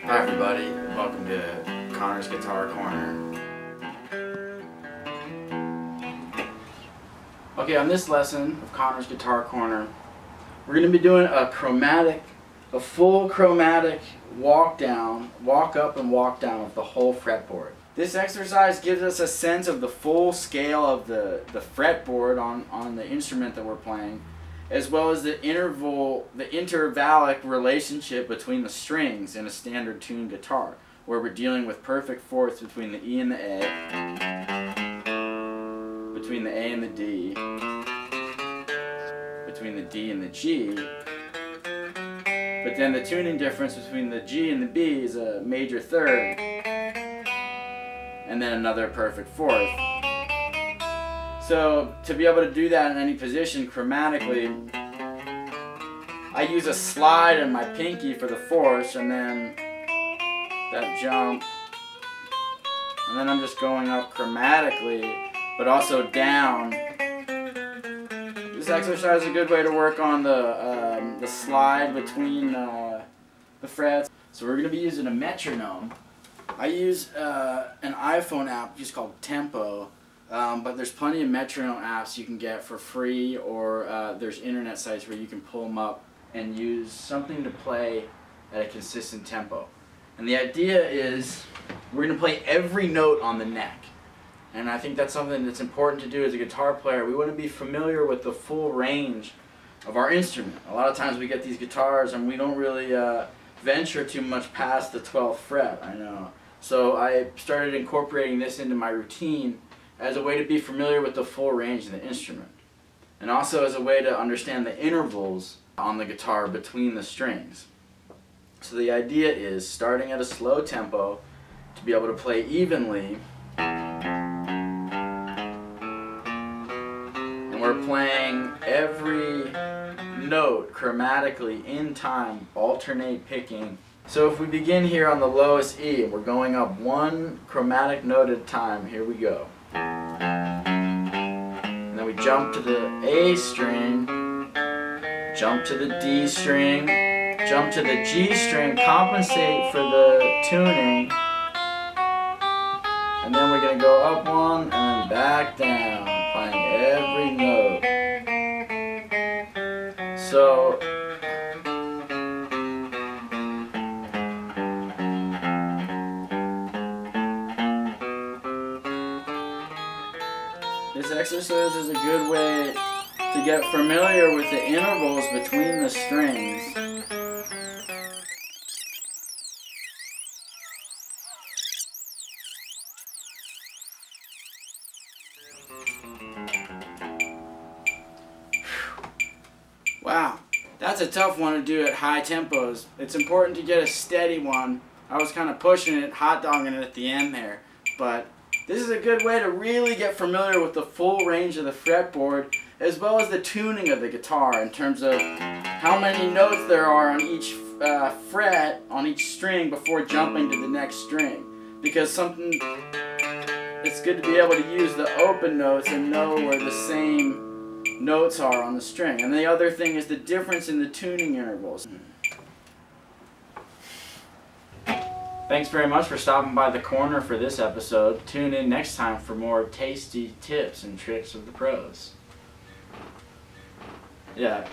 Hi everybody, welcome to Connor's Guitar Corner. Okay, on this lesson of Connor's Guitar Corner, we're going to be doing a full chromatic walk up and walk down of the whole fretboard. This exercise gives us a sense of the full scale of the fretboard on the instrument that we're playing, as well as the intervallic relationship between the strings in a standard tuned guitar, where we're dealing with perfect fourths between the E and the A, between the A and the D, between the D and the G, but then the tuning difference between the G and the B is a major third, and then another perfect fourth. So to be able to do that in any position chromatically, I use a slide in my pinky for the fourths, and then that jump, and then I'm just going up chromatically, but also down. This exercise is a good way to work on the slide between the frets. So we're going to be using a metronome. I use an iPhone app just called Tempo. But there's plenty of metronome apps you can get for free, or there's internet sites where you can pull them up and use something to play at a consistent tempo. And the idea is we're going to play every note on the neck. And I think that's something that's important to do as a guitar player. We want to be familiar with the full range of our instrument. A lot of times we get these guitars and we don't really venture too much past the 12th fret, I know. So I started incorporating this into my routine as a way to be familiar with the full range of the instrument, and also as a way to understand the intervals on the guitar between the strings. So the idea is starting at a slow tempo to be able to play evenly, and we're playing every note chromatically in time, alternate picking. So if we begin here on the lowest E, we're going up one chromatic note at a time. Here we go. And then we jump to the A string, jump to the D string, jump to the G string, compensate for the tuning, and then we're going to go up one and then back down, playing every note. So this exercise is a good way to get familiar with the intervals between the strings. Wow, that's a tough one to do at high tempos. It's important to get a steady one. I was kind of pushing it, hot dogging it at the end there, but this is a good way to really get familiar with the full range of the fretboard, as well as the tuning of the guitar in terms of how many notes there are on each fret, on each string before jumping to the next string. Because it's good to be able to use the open notes and know where the same notes are on the string. And the other thing is the difference in the tuning intervals. Thanks very much for stopping by the corner for this episode. Tune in next time for more tasty tips and tricks of the pros. Yeah.